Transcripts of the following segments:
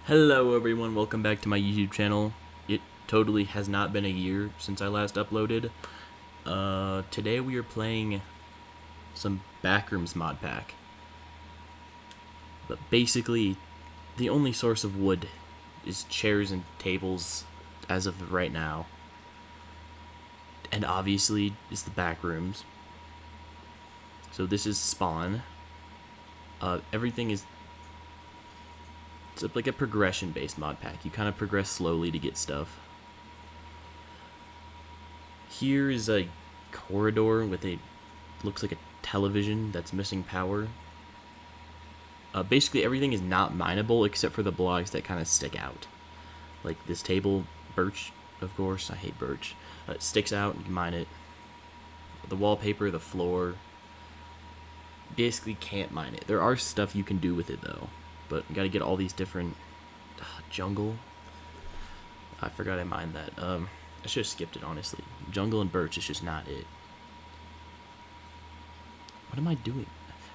Hello everyone, welcome back to my YouTube channel. It totally has not been a year since I last uploaded. Today we are playing some Backrooms mod pack. But basically, the only source of wood is chairs and tables as of right now. And obviously, it's the Backrooms. So this is spawn. Everything is... It's like a progression-based mod pack. You kind of progress slowly to get stuff. Here is a corridor with looks like a television that's missing power. Basically, everything is not mineable except for the blocks that kind of stick out. Like this table, birch, of course. I hate birch. It sticks out, you can mine it. The wallpaper, the floor. Basically can't mine it. There are stuff you can do with it, though. But you gotta get all these different... jungle? I forgot I mined that. I should have skipped it, honestly. Jungle and birch is just not it. What am I doing?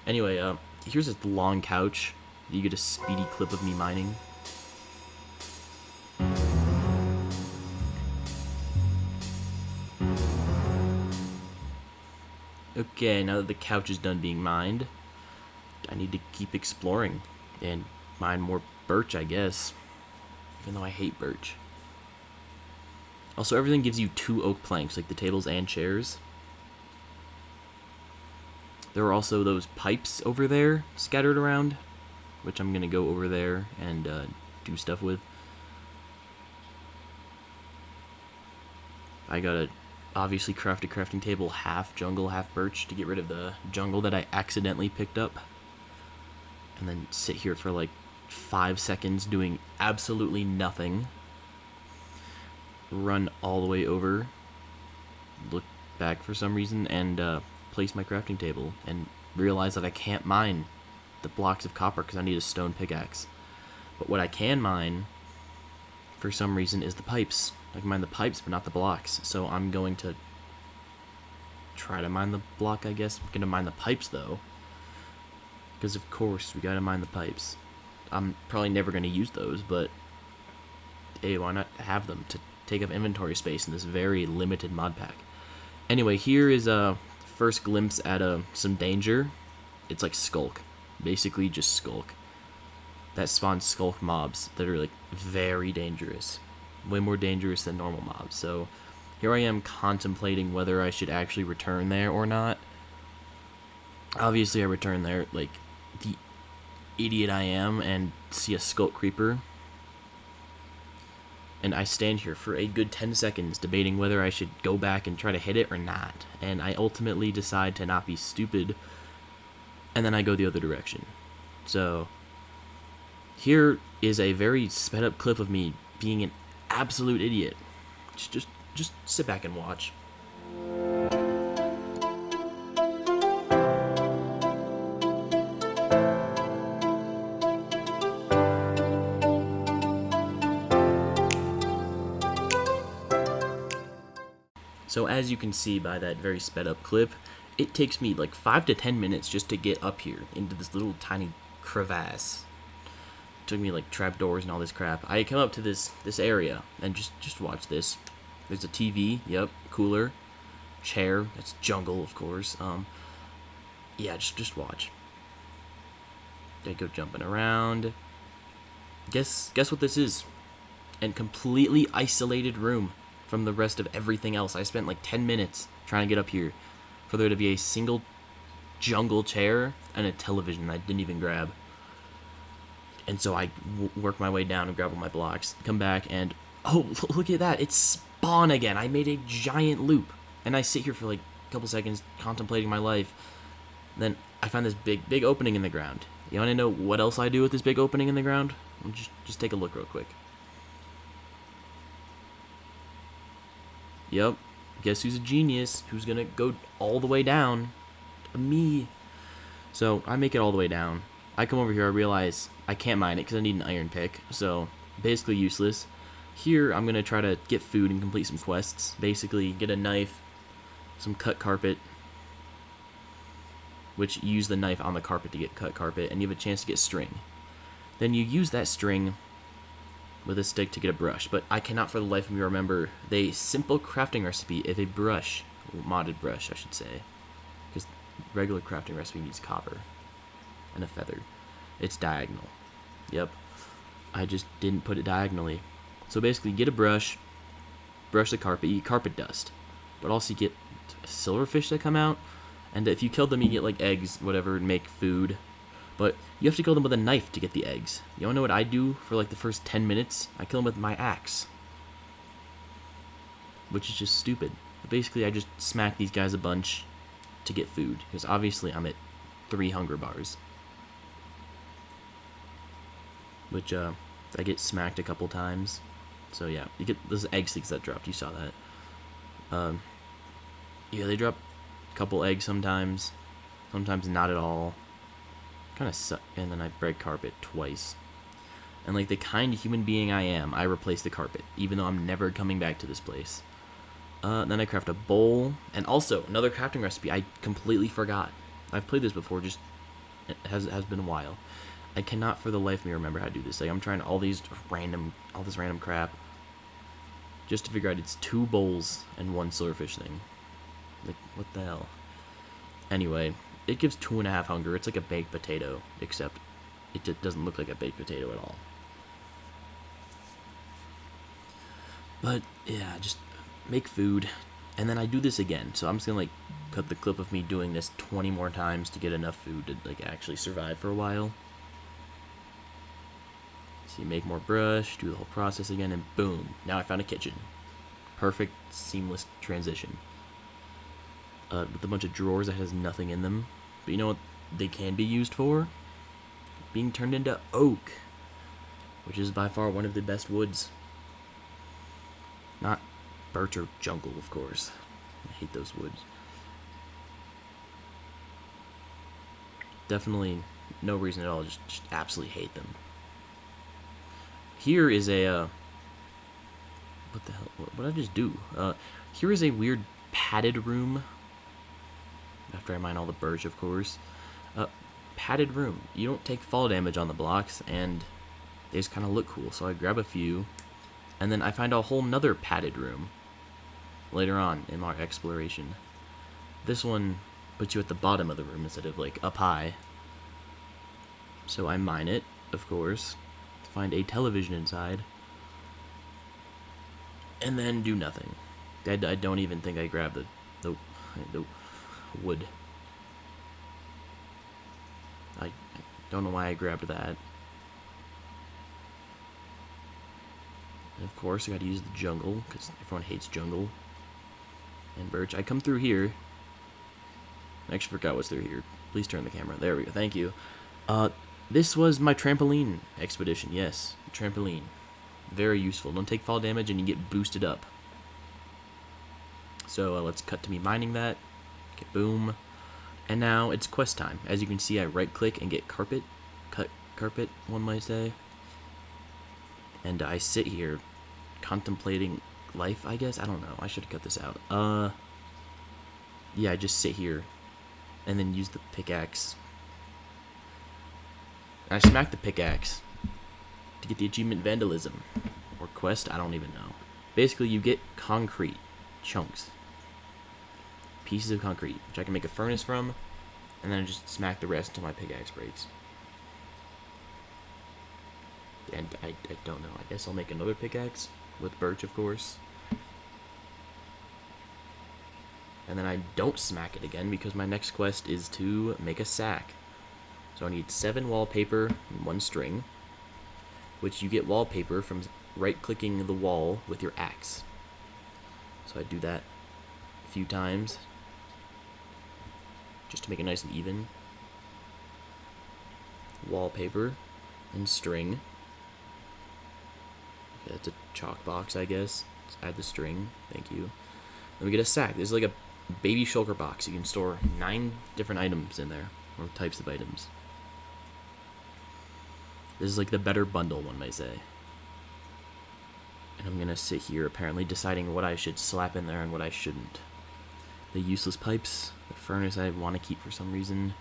Anyway, here's a long couch. You get a speedy clip of me mining. Okay, now that the couch is done being mined, I need to keep exploring and mine more birch, I guess. Even though I hate birch. Also, everything gives you 2 oak planks, like the tables and chairs. There are also those pipes over there scattered around, which I'm gonna go over there and do stuff with. I gotta obviously craft a crafting table half jungle, half birch to get rid of the jungle that I accidentally picked up. And then sit here for like 5 seconds doing absolutely nothing. Run all the way over. Look back for some reason and place my crafting table. And realize that I can't mine the blocks of copper because I need a stone pickaxe. But what I can mine, for some reason, is the pipes. I can mine the pipes but not the blocks. So I'm going to try to mine the block, I guess. I'm going to mine the pipes though. Because of course we gotta mine the pipes. I'm probably never gonna use those, but hey, why not have them to take up inventory space in this very limited mod pack? Anyway, here is a first glimpse at some danger. It's like skulk, basically just skulk. That spawns skulk mobs that are like very dangerous, way more dangerous than normal mobs. So here I am contemplating whether I should actually return there or not. Obviously, I return there like the idiot I am and see a skulk creeper. And I stand here for a good 10 seconds debating whether I should go back and try to hit it or not. And I ultimately decide to not be stupid. And then I go the other direction. So, here is a very sped up clip of me being an absolute idiot. Just sit back and watch. So as you can see by that very sped up clip, it takes me like 5 to 10 minutes just to get up here into this little tiny crevasse. It took me like trapdoors and all this crap. I come up to this area and just watch this. There's a TV, yep, cooler, chair, that's jungle of course. Yeah, just watch. They go jumping around. Guess what this is? And completely isolated room from the rest of everything else. I spent like 10 minutes trying to get up here for there to be a single jungle chair and a television I didn't even grab. And so I work my way down and grab all my blocks, come back and, oh, look at that, it's spawn again. I made a giant loop. And I sit here for like a couple seconds contemplating my life. Then I find this big opening in the ground. You want to know what else I do with this big opening in the ground? Just take a look real quick. Yep, guess who's a genius? Who's gonna go all the way down? Me. So I make it all the way down. I come over here, I realize I can't mine it because I need an iron pick. So basically useless. Here I'm gonna try to get food and complete some quests. Basically get a knife, some cut carpet, which you use the knife on the carpet to get cut carpet, and you have a chance to get string. Then you use that string with a stick to get a brush, but I cannot for the life of me remember the simple crafting recipe of a brush, modded brush, I should say, because regular crafting recipe needs copper and a feather. It's diagonal. Yep. I just didn't put it diagonally. So basically, get a brush, brush the carpet, you get carpet dust, but also you get silverfish that come out, and if you kill them, you get like eggs, whatever, and make food. But you have to kill them with a knife to get the eggs. You wanna know what I do for like the first 10 minutes? I kill them with my axe. Which is just stupid. But basically, I just smack these guys a bunch to get food. Because obviously, I'm at 3 hunger bars. Which, I get smacked a couple times. So yeah, you get those egg sticks that dropped. You saw that. Yeah, they drop a couple eggs sometimes. Sometimes not at all. Kind of suck. And then I break carpet twice. And like the kind of human being I am, I replace the carpet, even though I'm never coming back to this place. Then I craft a bowl, and also another crafting recipe I completely forgot. I've played this before, just it has been a while. I cannot for the life of me remember how to do this. Like I'm trying all this random crap, just to figure out it's 2 bowls and 1 silverfish thing. Like what the hell? Anyway, it gives 2.5 hunger. It's like a baked potato, except it just doesn't look like a baked potato at all. But yeah, just make food, and then I do this again. So I'm just gonna like cut the clip of me doing this 20 more times to get enough food to like actually survive for a while. So you make more brush, do the whole process again, and boom, now I found a kitchen. Perfect, seamless transition. With a bunch of drawers that has nothing in them. But you know what they can be used for? Being turned into oak, which is by far one of the best woods. Not birch or jungle, of course. I hate those woods. Definitely no reason at all, just absolutely hate them. Here is a, what the hell, what did I just do? Here is a weird padded room. After I mine all the birch, of course. Padded room. You don't take fall damage on the blocks, and they just kind of look cool. So I grab a few, and then I find a whole nother padded room later on in our exploration. This one puts you at the bottom of the room instead of like up high. So I mine it, of course, to find a television inside, and then do nothing. I don't even think I grabbed the wood. I don't know why I grabbed that. And of course, I gotta use the jungle, because everyone hates jungle. And birch. I come through here. I actually forgot what's through here. Please turn the camera. There we go. Thank you. This was my trampoline expedition. Yes, trampoline. Very useful. Don't take fall damage, and you get boosted up. So let's cut to me mining that. Okay, boom. And now it's quest time. As you can see, I right-click and get carpet. Cut carpet, one might say. And I sit here contemplating life, I guess? I don't know. I should have cut this out. Yeah, I just sit here and then use the pickaxe. And I smack the pickaxe to get the achievement Vandalism. Or quest, I don't even know. Basically, you get concrete chunks. Pieces of concrete, which I can make a furnace from, and then I just smack the rest until my pickaxe breaks. And I don't know. I guess I'll make another pickaxe with birch, of course. And then I don't smack it again because my next quest is to make a sack. So I need 7 wallpaper and 1 string, which you get wallpaper from right-clicking the wall with your axe. So I do that a few times, just to make it nice and even. Wallpaper and string. Okay, that's a chalk box, I guess. Let's add the string. Thank you. Then we get a sack. This is like a baby shulker box. You can store 9 different items in there, or types of items. This is like the better bundle, one might say. And I'm gonna sit here apparently deciding what I should slap in there and what I shouldn't. The useless pipes, the furnace I want to keep for some reason.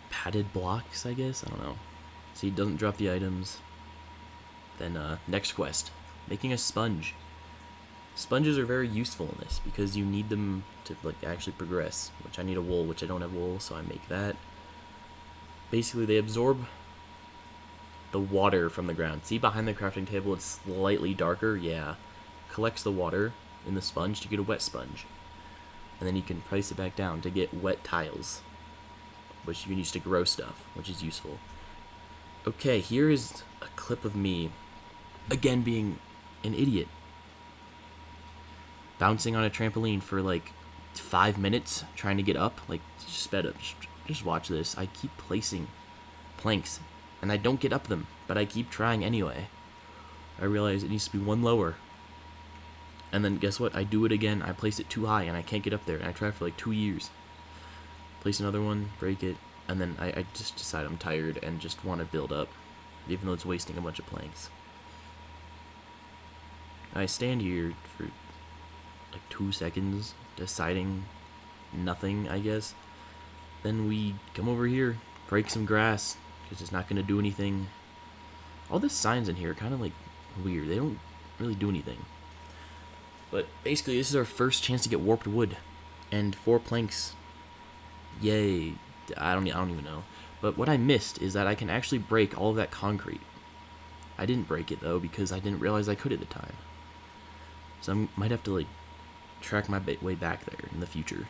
Padded blocks, I guess? I don't know. See, it doesn't drop the items. Then, next quest. Making a sponge. Sponges are very useful in this because you need them to like actually progress, which I need a wool, which I don't have wool, so I make that. Basically, they absorb the water from the ground. See behind the crafting table, it's slightly darker. Yeah, collects the water in the sponge to get a wet sponge, and then you can place it back down to get wet tiles, which you can use to grow stuff, which is useful. Okay, here is a clip of me, again being an idiot, bouncing on a trampoline for like 5 minutes trying to get up. Like, just sped up. Just watch this. I keep placing planks and I don't get up them, but I keep trying anyway. I realize it needs to be one lower, and then guess what? I do it again. I place it too high and I can't get up there, and I try for like 2 years. Place another one, break it, and then I just decide I'm tired and just want to build up, even though it's wasting a bunch of planks. I stand here for like 2 seconds, deciding nothing, I guess. Then we come over here, break some grass, because it's not going to do anything. All the signs in here are kind of like weird. They don't really do anything. But basically, this is our first chance to get warped wood. And 4 planks. Yay. I don't even know. But what I missed is that I can actually break all of that concrete. I didn't break it, though, because I didn't realize I could at the time. So I might have to, like, track my way back there in the future.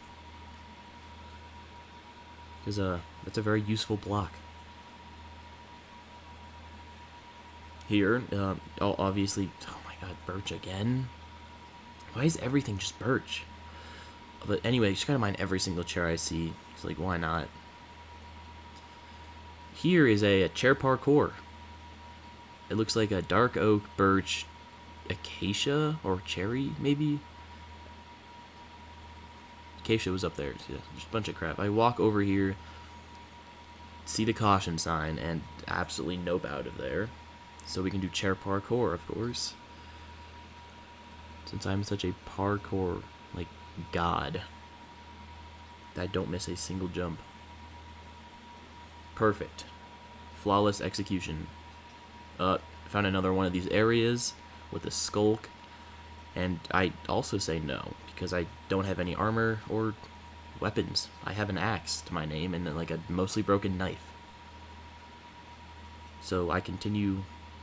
Because that's a very useful block. Here, obviously, oh my god, birch again? Why is everything just birch? But anyway, just gotta mine every single chair I see. It's like, why not? Here is a chair parkour. It looks like a dark oak, birch, acacia, or cherry, maybe? Acacia was up there. Yeah, just a bunch of crap. I walk over here, see the caution sign, and absolutely nope out of there. So we can do chair parkour, of course. Since I'm such a parkour, like, god, I don't miss a single jump. Perfect. Flawless execution. Found another one of these areas with a skulk. And I also say no, because I don't have any armor or weapons. I have an axe to my name and then like a mostly broken knife. So I continue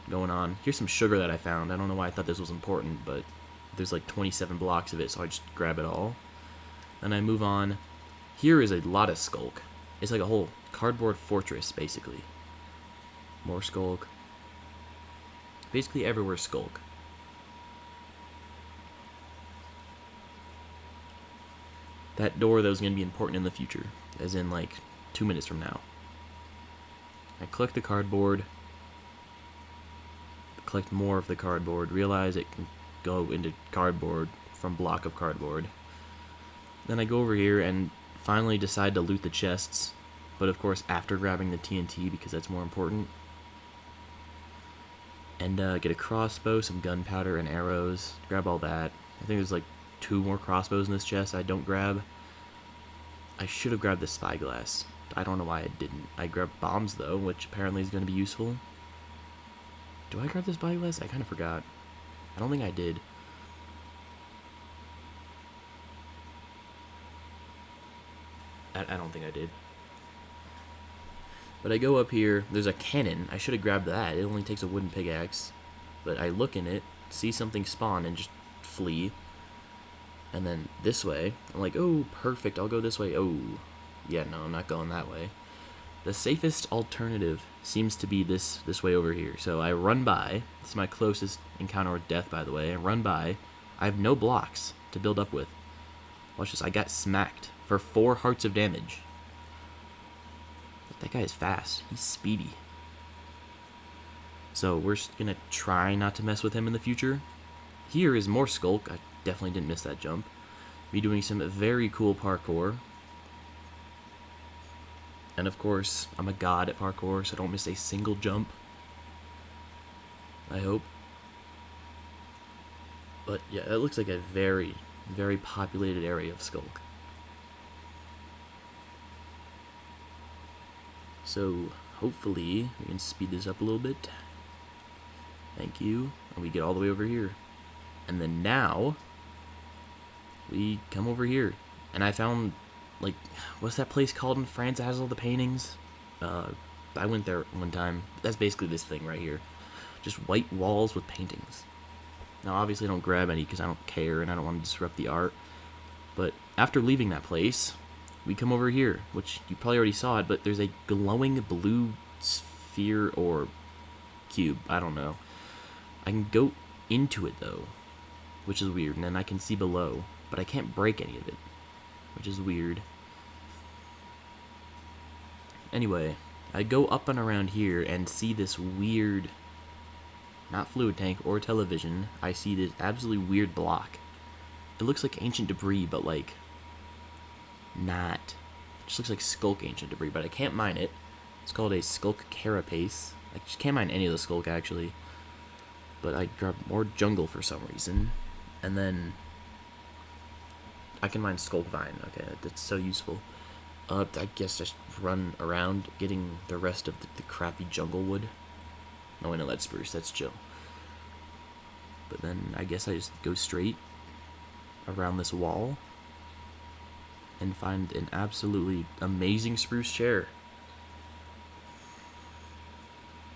going on. Here's some sugar that I found. I don't know why I thought this was important, but there's like 27 blocks of it, so I just grab it all. Then I move on. Here is a lot of skulk. It's like a whole cardboard fortress, basically. More skulk. Basically everywhere skulk. That door, though, is going to be important in the future, as in like 2 minutes from now. I collect the cardboard, collect more of the cardboard, realize it can go into cardboard from block of cardboard. Then I go over here and finally decide to loot the chests, but of course after grabbing the TNT because that's more important. And get a crossbow, some gunpowder, and arrows. Grab all that. I think there's like 2 more crossbows in this chest I don't grab. I should have grabbed the spyglass. I don't know why I didn't. I grabbed bombs though, which apparently is going to be useful. Do I grab the spyglass? I kind of forgot. I don't think I did. I don't think I did. But I go up here. There's a cannon. I should have grabbed that. It only takes a wooden pickaxe. But I look in it, see something spawn, and just flee. And then this way, I'm like, oh, perfect, I'll go this way. Oh, yeah, no, I'm not going that way. The safest alternative seems to be this way over here. So I run by. This is my closest encounter with death, by the way. I run by. I have no blocks to build up with. Watch this. I got smacked for 4 hearts of damage. That guy is fast. He's speedy. So we're just going to try not to mess with him in the future. Here is more skulk. I definitely didn't miss that jump. Be doing some very cool parkour. And of course, I'm a god at parkour, so I don't miss a single jump. I hope. But yeah, it looks like a very, very populated area of skulk. So hopefully we can speed this up a little bit. Thank you. And we get all the way over here. And then now we come over here. And I found, like, what's that place called in France that has all the paintings? I went there one time. That's basically this thing right here. Just white walls with paintings. Now, obviously, I don't grab any because I don't care and I don't want to disrupt the art. But after leaving that place, we come over here, which you probably already saw it, but there's a glowing blue sphere or cube. I don't know. I can go into it, though, which is weird, and then I can see below, but I can't break any of it, which is weird. Anyway, I go up and around here and see this weird, not fluid tank or television, I see this absolutely weird block. It looks like ancient debris, but like, not. It just looks like skulk ancient debris, but I can't mine it. It's called a skulk carapace. I just can't mine any of the skulk, actually. But I grabbed more jungle for some reason. And then I can mine skulk vine. Okay, that's so useful. I guess just run around getting the rest of the crappy jungle wood. No, I know that's spruce. That's chill. But then I guess I just go straight around this wall and find an absolutely amazing spruce chair.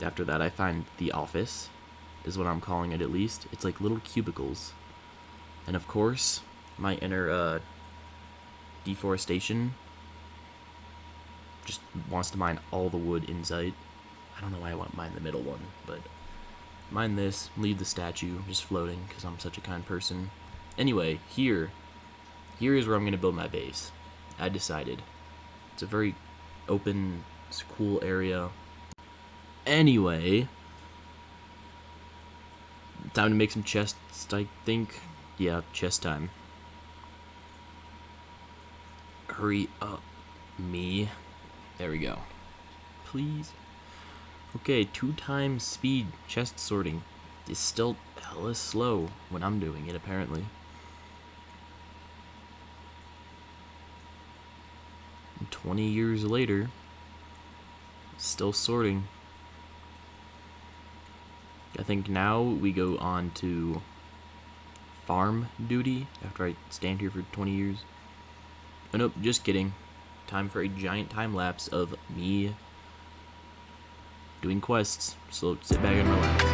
After that, I find the office, is what I'm calling it at least. It's like little cubicles. And of course, my inner deforestation just wants to mine all the wood in sight. I don't know why I want to mine the middle one, but mine this, leave the statue just floating because I'm such a kind person. Anyway, here is where I'm going to build my base. I decided. It's a very open, it's a cool area. Anyway, time to make some chests, I think. Yeah, chest time. Hurry up, me. There we go. Please. Okay, 2x speed chest sorting is still hella slow when I'm doing it, apparently. And 20 years later, still sorting. I think now we go on to farm duty after I stand here for 20 years. Oh, nope, just kidding. Time for a giant time lapse of me doing quests. So sit back and relax.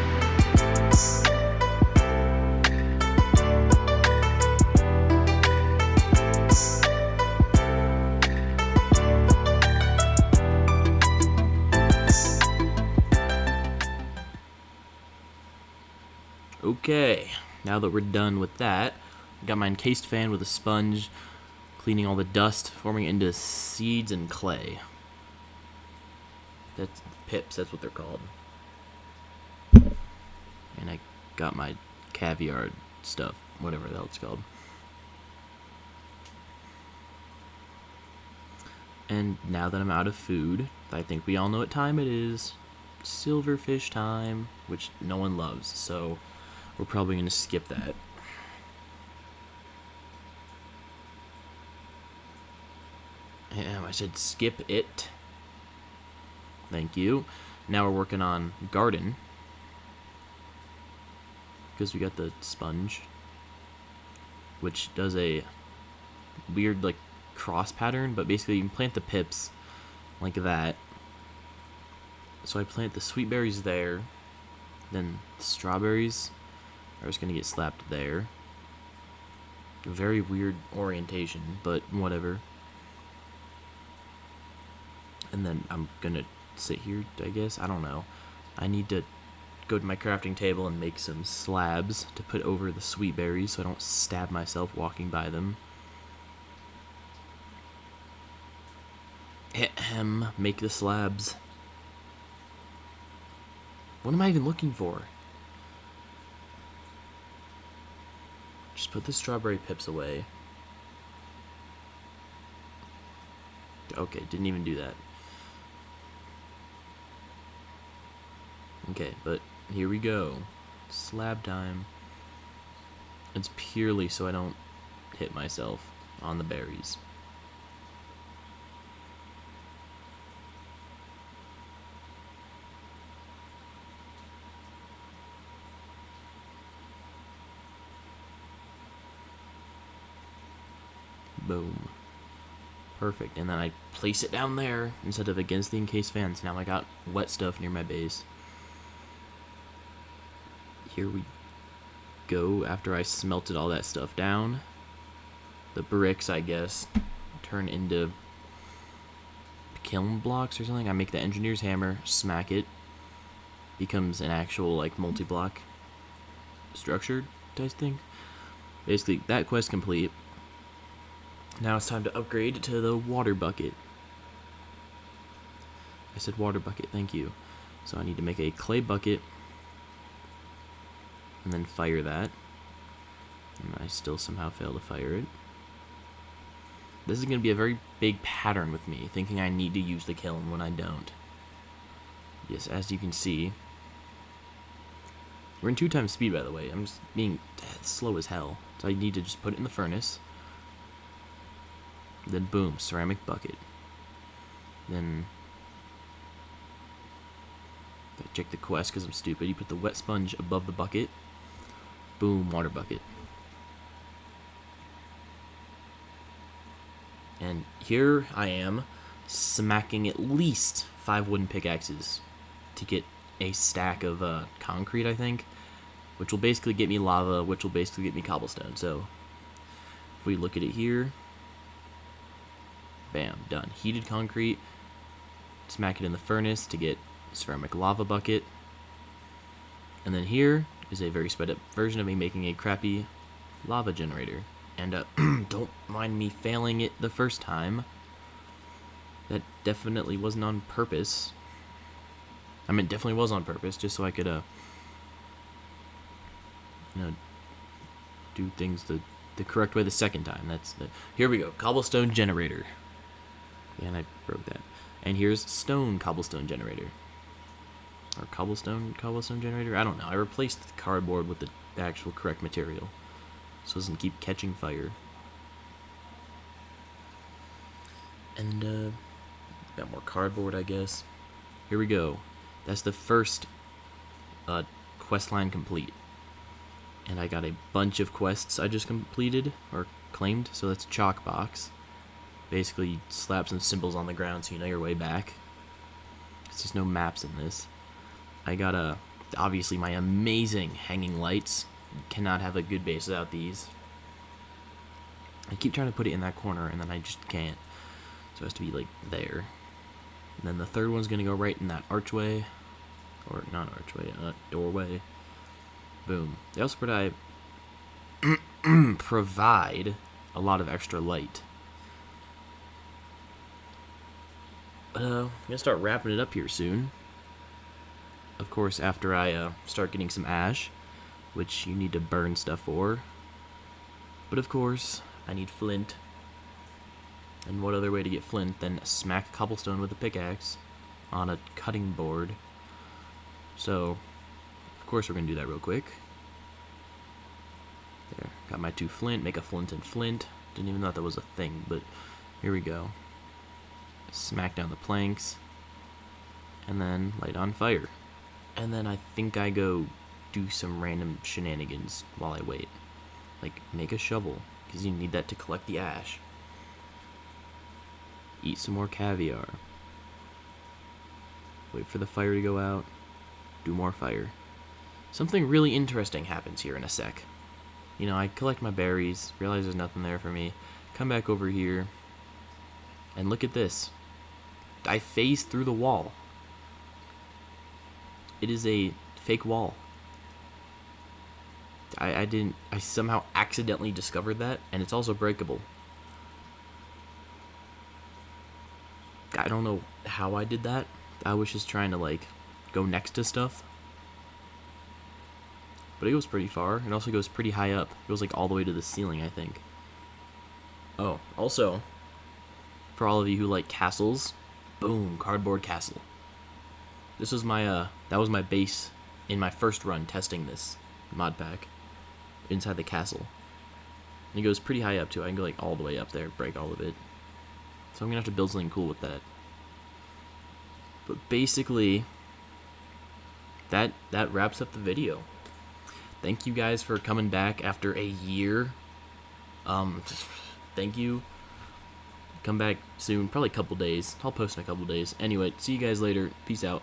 Okay, now that we're done with that, got my encased fan with a sponge, cleaning all the dust, forming it into seeds and clay. That's pips, that's what they're called. And I got my caviar stuff, whatever the hell it's called. And now that I'm out of food, I think we all know what time it is. Silverfish time, which no one loves, so we're probably going to skip that. I said skip it. Thank you. Now we're working on garden. Because we got the sponge. Which does a weird, like, cross pattern. But basically you can plant the pips like that. So I plant the sweet berries there. Then the strawberries are just going to get slapped there. Very weird orientation, but whatever. And then I'm going to sit here, I guess. I don't know. I need to go to my crafting table and make some slabs to put over the sweet berries so I don't stab myself walking by them. Ahem. Make the slabs. What am I even looking for? Just put the strawberry pips away. Okay, didn't even do that. Okay, but here we go. Slab time. It's purely so I don't hit myself on the berries. Boom. Perfect. And then I place it down there instead of against the encased fence. Now I got wet stuff near my base. Here we go. After I smelted all that stuff down, the bricks, I guess, turn into kiln blocks or something. I make the engineer's hammer, smack it, becomes an actual like multi-block structure type thing. Basically, that quest complete. Now it's time to upgrade to the water bucket. I said water bucket, thank you. So I need to make a clay bucket and then fire that. And I still somehow fail to fire it. This is going to be a very big pattern with me, thinking I need to use the kiln when I don't. Yes, as you can see, we're in 2 times speed, by the way. I'm just being slow as hell. So I need to just put it in the furnace. Then boom, ceramic bucket. Then I check the quest because I'm stupid. You put the wet sponge above the bucket. Boom, water bucket. And here I am smacking at least 5 wooden pickaxes to get a stack of concrete, I think, which will basically get me lava, which will basically get me cobblestone. So if we look at it here, bam, done. Heated concrete, smack it in the furnace to get ceramic lava bucket. And then here is a very sped up version of me making a crappy lava generator. And don't mind me failing it the first time. That definitely wasn't on purpose. I mean, it definitely was on purpose, just so I could, do things the correct way the second time. Here we go, cobblestone generator. Yeah, and I broke that. And here's stone cobblestone generator. Or cobblestone generator? I don't know. I replaced the cardboard with the actual correct material, so it doesn't keep catching fire. And, got more cardboard, I guess. Here we go. That's the first quest line complete. And I got a bunch of quests I just completed, or claimed, so that's a chalk box. Basically, you slap some symbols on the ground so you know your way back. There's just no maps in this. I got obviously my amazing hanging lights. You cannot have a good base without these. I keep trying to put it in that corner, and then I just can't. So it has to be, like, there. And then the third one's going to go right in that archway. Or not archway, doorway. Boom. They also provide a lot of extra light. But I'm going to start wrapping it up here soon. Of course, after I start getting some ash, which you need to burn stuff for. But of course, I need flint. And what other way to get flint than smack cobblestone with a pickaxe on a cutting board? So, of course we're going to do that real quick. There, got my 2 flint, make a flint and flint. Didn't even know that was a thing, but here we go. Smack down the planks, and then light on fire. And then I think I go do some random shenanigans while I wait. Like, make a shovel, because you need that to collect the ash. Eat some more caviar. Wait for the fire to go out. Do more fire. Something really interesting happens here in a sec. You know, I collect my berries, realize there's nothing there for me, come back over here, and look at this. I phase through the wall. It is a fake wall. I somehow accidentally discovered that, and it's also breakable. I don't know how I did that. I was just trying to, like, go next to stuff. But it goes pretty far. It also goes pretty high up. It goes, like, all the way to the ceiling, I think. Oh, also, for all of you who like castles, boom, cardboard castle. This was my, that was my base in my first run testing this mod pack inside the castle. And it goes pretty high up, too. I can go, like, all the way up there, break all of it. So I'm going to have to build something cool with that. But basically, that wraps up the video. Thank you guys for coming back after a year. Thank you. come back soon, probably a couple days. I'll post in a couple days. Anyway, see you guys later. Peace out.